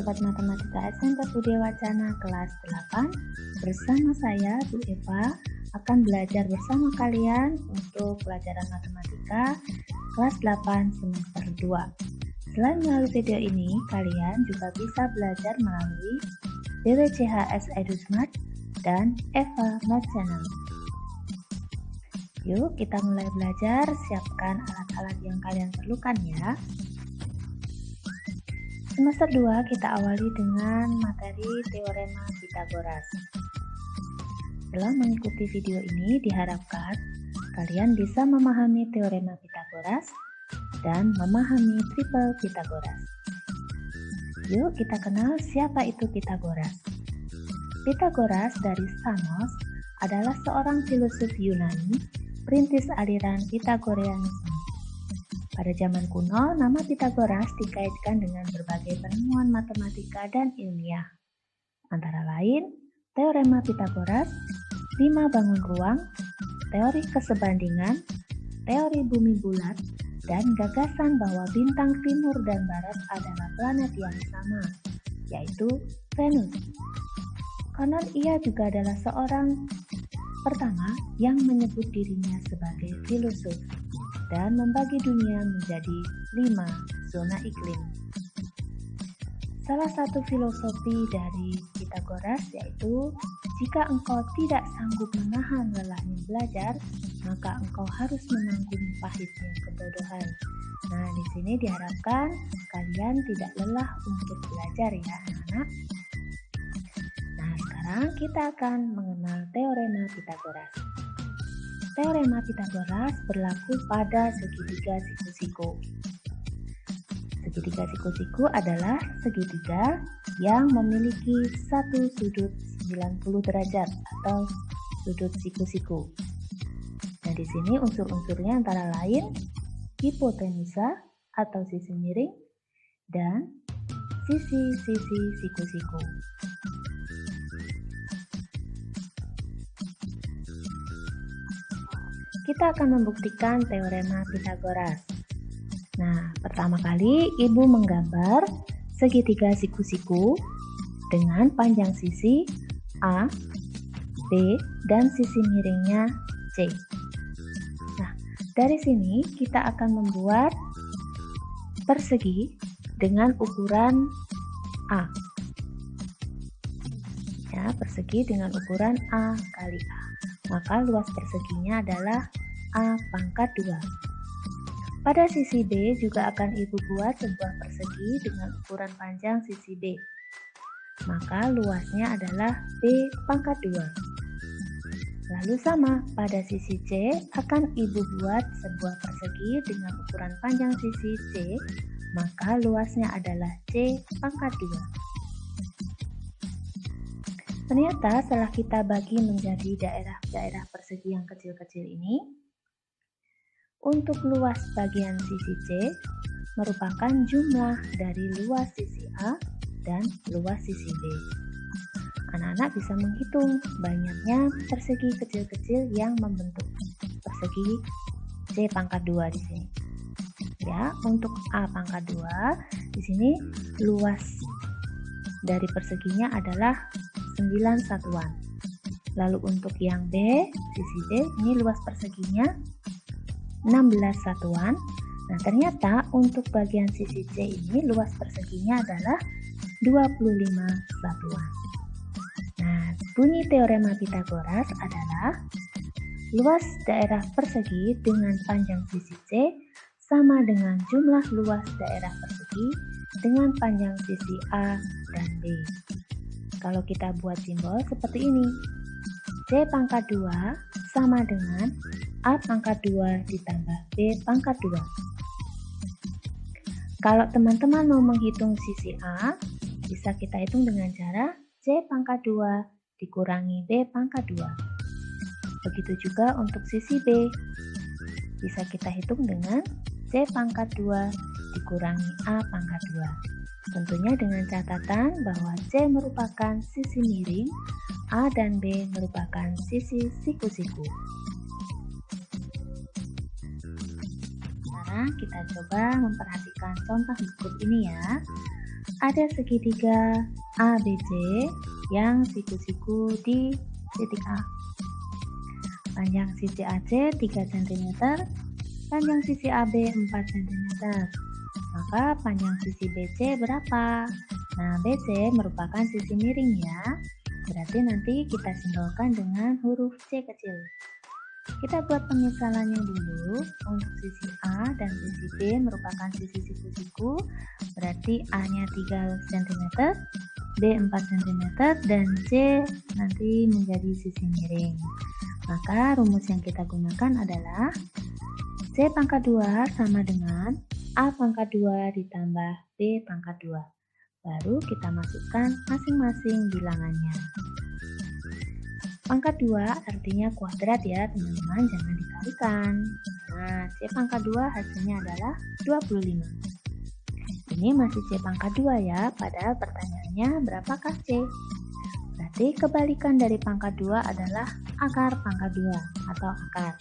Sobat Matematika SMP Budi Wacana kelas 8. Bersama saya, Bu Eva, akan belajar bersama kalian untuk pelajaran matematika kelas 8 semester 2. Selain melalui video ini, kalian juga bisa belajar melalui BWCHS EduSmart dan Eva Math Channel. Yuk kita mulai belajar, siapkan alat-alat yang kalian perlukan ya. Semester 2 kita awali dengan materi Teorema Pythagoras. Setelah mengikuti video ini diharapkan kalian bisa memahami Teorema Pythagoras dan memahami triple Pythagoras. Yuk kita kenal siapa itu Pythagoras. Pythagoras dari Samos adalah seorang filosof Yunani, perintis aliran Pythagoreanisme. Pada zaman kuno, nama Pythagoras dikaitkan dengan berbagai penemuan matematika dan ilmiah. Antara lain, Teorema Pythagoras, 5 bangun ruang, teori kesebandingan, teori bumi bulat, dan gagasan bahwa bintang timur dan barat adalah planet yang sama, yaitu Venus. Konon ia juga adalah seorang pertama yang menyebut dirinya sebagai filosof dan membagi dunia menjadi 5 zona iklim. Salah satu filosofi dari Pythagoras yaitu, jika engkau tidak sanggup menahan lelahnya belajar, maka engkau harus menanggung pahitnya kebodohan. Nah, di sini diharapkan kalian tidak lelah untuk belajar ya anak-anak. Nah, sekarang kita akan mengenal Teorema Pythagoras. Teorema Pythagoras berlaku pada segitiga siku-siku. Segitiga siku-siku adalah segitiga yang memiliki satu sudut 90 derajat atau sudut siku-siku. Nah, di sini unsur-unsurnya antara lain hipotenusa atau sisi miring dan sisi-sisi siku-siku. Kita akan membuktikan Teorema Pythagoras. Nah, pertama kali Ibu menggambar segitiga siku-siku dengan panjang sisi A, B, dan sisi miringnya C. Nah, dari sini kita akan membuat persegi dengan ukuran A. Ya, persegi dengan ukuran A kali A. Maka luas perseginya adalah A pangkat 2. Pada sisi B juga akan Ibu buat sebuah persegi dengan ukuran panjang sisi B. Maka luasnya adalah B pangkat 2. Lalu sama, pada sisi C akan Ibu buat sebuah persegi dengan ukuran panjang sisi C, maka luasnya adalah C pangkat 2. Ternyata setelah kita bagi menjadi daerah-daerah persegi yang kecil-kecil ini, untuk luas bagian sisi C merupakan jumlah dari luas sisi A dan luas sisi B. Anak-anak bisa menghitung banyaknya persegi kecil-kecil yang membentuk persegi C pangkat 2 di sini. Ya, untuk A pangkat 2 di sini luas dari perseginya adalah 9 satuan. Lalu untuk yang B, sisi B, ini luas perseginya 16 satuan. Nah, ternyata untuk bagian sisi C ini luas perseginya adalah 25 satuan. Nah, bunyi Teorema Pythagoras adalah luas daerah persegi dengan panjang sisi C sama dengan jumlah luas daerah persegi dengan panjang sisi A dan B. Kalau kita buat simbol seperti ini, C pangkat 2 sama dengan A pangkat 2 ditambah B pangkat 2. Kalau teman-teman mau menghitung sisi A, bisa kita hitung dengan cara C pangkat 2 dikurangi B pangkat 2. Begitu juga untuk sisi B, bisa kita hitung dengan C pangkat 2 dikurangi A pangkat 2. Tentunya dengan catatan bahwa C merupakan sisi miring, A dan B merupakan sisi siku-siku. Sekarang kita coba memperhatikan contoh berikut ini ya. ada segitiga ABC yang siku-siku di titik A. Panjang sisi AC 3 cm, panjang sisi AB 4 cm. Maka panjang sisi BC berapa? Nah, BC merupakan sisi miring ya. Berarti nanti kita simbolkan dengan huruf C kecil. Kita buat pemisalannya dulu. Untuk sisi A dan sisi B merupakan sisi siku-siku. Berarti A-nya 3 cm, B 4 cm, dan C nanti menjadi sisi miring. Maka rumus yang kita gunakan adalah C pangkat 2 sama dengan A pangkat 2 ditambah B pangkat 2. Baru kita masukkan masing-masing bilangannya. Pangkat 2 artinya kuadrat ya teman-teman, jangan dikalikan. Nah, C pangkat 2 hasilnya adalah 25. Ini masih C pangkat 2 ya, padahal pertanyaannya berapakah C? Berarti kebalikan dari pangkat 2 adalah akar pangkat 2 atau akar.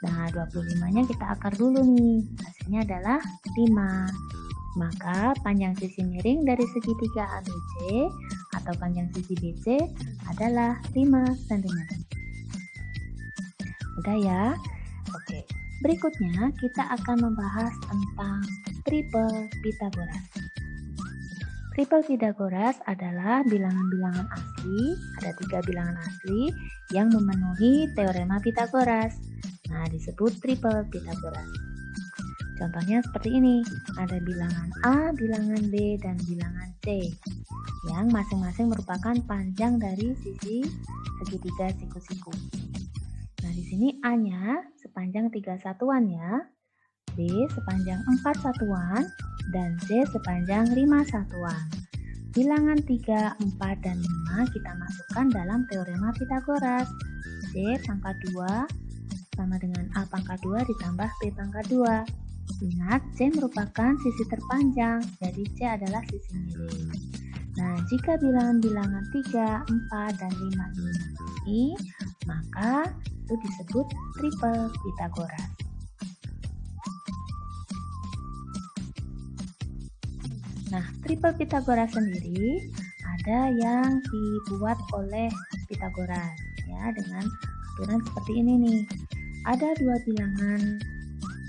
Nah, 25-nya kita akar dulu nih. Hasilnya adalah 5. Maka panjang sisi miring dari segitiga ABC atau panjang sisi BC adalah 5 cm. Udah ya? Oke. Berikutnya kita akan membahas tentang triple Pythagoras. Triple Pythagoras adalah bilangan-bilangan asli, ada 3 bilangan asli yang memenuhi teorema Pythagoras. Nah, disebut triple Pythagoras. Contohnya seperti ini, ada bilangan A, bilangan B, dan bilangan C, yang masing-masing merupakan panjang dari sisi segitiga siku-siku. Nah, di sini A-nya sepanjang 3 satuan ya, B sepanjang 4 satuan, dan C sepanjang 5 satuan. Bilangan 3, 4, dan 5 kita masukkan dalam teorema Pythagoras. C pangkat 2 sama dengan A pangkat 2 ditambah B pangkat 2. Ingat, C merupakan sisi terpanjang, jadi C adalah sisi miring. Nah, jika bilangan-bilangan 3, 4, dan 5 ini, maka itu disebut triple Pythagoras. Nah, triple Pythagoras sendiri ada yang dibuat oleh Pythagoras ya, dengan aturan seperti ini nih. Ada 2 bilangan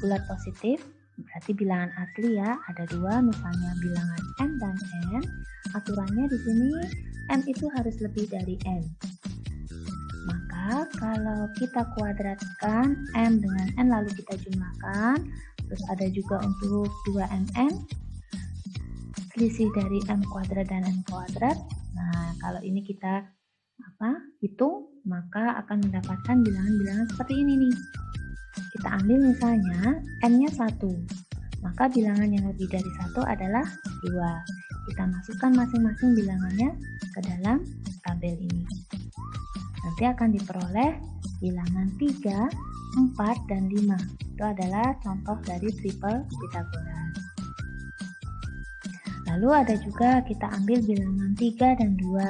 bulat positif, berarti bilangan asli ya, ada 2, misalnya bilangan M dan N. Aturannya di sini M itu harus lebih dari N. Maka kalau kita kuadratkan M dengan N lalu kita jumlahkan, terus ada juga untuk 2MN, selisih dari M kuadrat dan N kuadrat. Nah, kalau ini kita hitung, maka akan mendapatkan bilangan-bilangan seperti ini nih. Kita ambil misalnya N-nya 1, maka bilangan yang lebih dari 1 adalah 2. Kita masukkan masing-masing bilangannya ke dalam tabel ini. Nanti akan diperoleh bilangan 3, 4, dan 5. Itu adalah contoh dari triple Pythagoras. Lalu ada juga kita ambil bilangan 3 dan 2.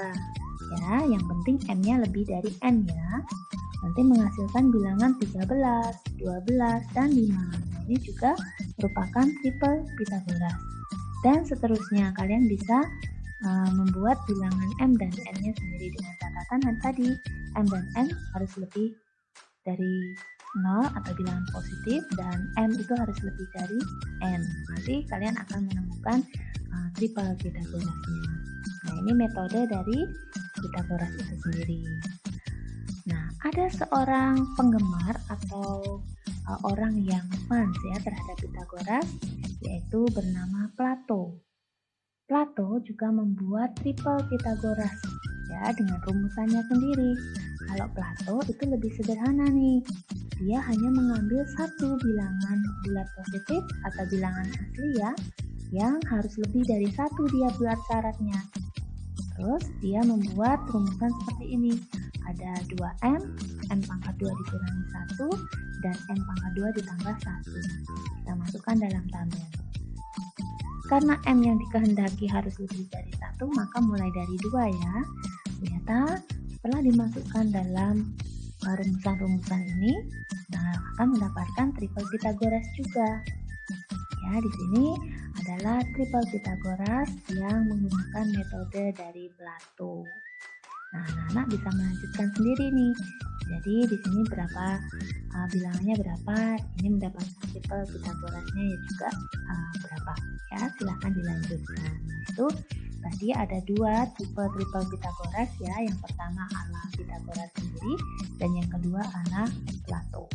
Ya, yang penting M-nya lebih dari N ya. Nanti menghasilkan bilangan 13, 12, dan 5. Nah, ini juga merupakan triple Pythagoras. Dan seterusnya, kalian bisa membuat bilangan M dan N-nya sendiri dengan catatan yang tadi M dan N harus lebih dari 0 atau bilangan positif, dan M itu harus lebih dari N. Nanti kalian akan menemukan triple Pythagorasnya. Nah, ini metode dari Pythagoras itu sendiri. Nah, ada seorang penggemar atau orang yang fans ya terhadap Pythagoras, yaitu bernama Plato. Plato juga membuat triple Pythagoras ya dengan rumusannya sendiri. Kalau Plato itu lebih sederhana nih. Dia hanya mengambil satu bilangan bulat positif atau bilangan asli ya, yang harus lebih dari 1 dia buat syaratnya. Terus dia membuat rumusan seperti ini. Ada 2M, M pangkat 2 dikurangi 1, dan M pangkat 2 ditambah 1. Kita masukkan dalam tabel. Karena M yang dikehendaki harus lebih dari 1, maka mulai dari 2 ya. Ternyata setelah dimasukkan dalam rumusan-rumusan ini, akan mendapatkan triple Pythagoras juga. Ya, di sini adalah triple Pythagoras yang menggunakan metode dari Plato. Nah, anak-anak bisa melanjutkan sendiri nih. Jadi di sini berapa bilangannya berapa? Ini mendapatkan triple Pythagorasnya ya juga berapa? Ya, silahkan dilanjutkan. Nah, itu tadi ada dua tipe triple Pythagoras ya. Yang pertama ala Pythagoras sendiri dan yang kedua ala Plato.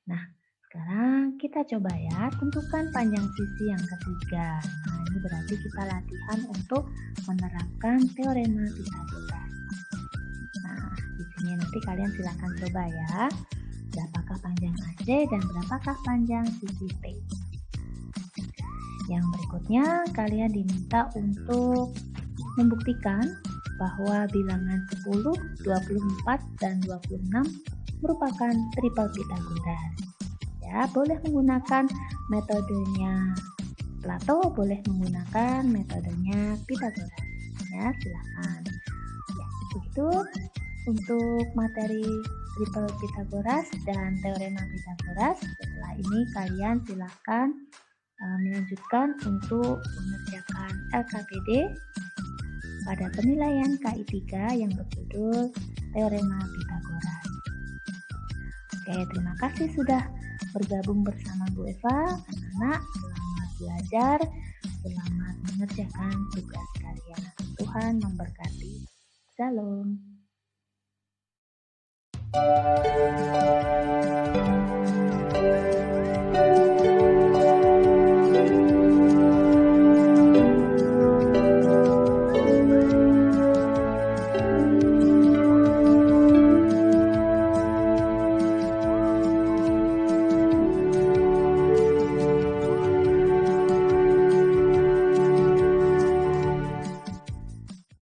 Nah, sekarang kita coba ya, tentukan panjang sisi yang ketiga. Nah, ini berarti kita latihan untuk menerapkan teorema Pythagoras. Nah, di sini nanti kalian silakan coba ya. Berapakah panjang AC dan berapakah panjang sisi P? Yang berikutnya, kalian diminta untuk membuktikan bahwa bilangan 10, 24, dan 26 merupakan triple Pythagoras. Ya, boleh menggunakan metodenya Plato, boleh menggunakan metodenya Pythagoras. Ya, silakan. Ya, itu untuk materi triple Pythagoras dan teorema Pythagoras. Setelah ini kalian silakan melanjutkan untuk mengerjakan LKPD pada penilaian KI 3 yang berjudul teorema Pythagoras. Oke, terima kasih sudah bergabung bersama Bu Eva. Anak-anak, selamat belajar, selamat mengerjakan tugas kalian. Tuhan memberkati. Shalom.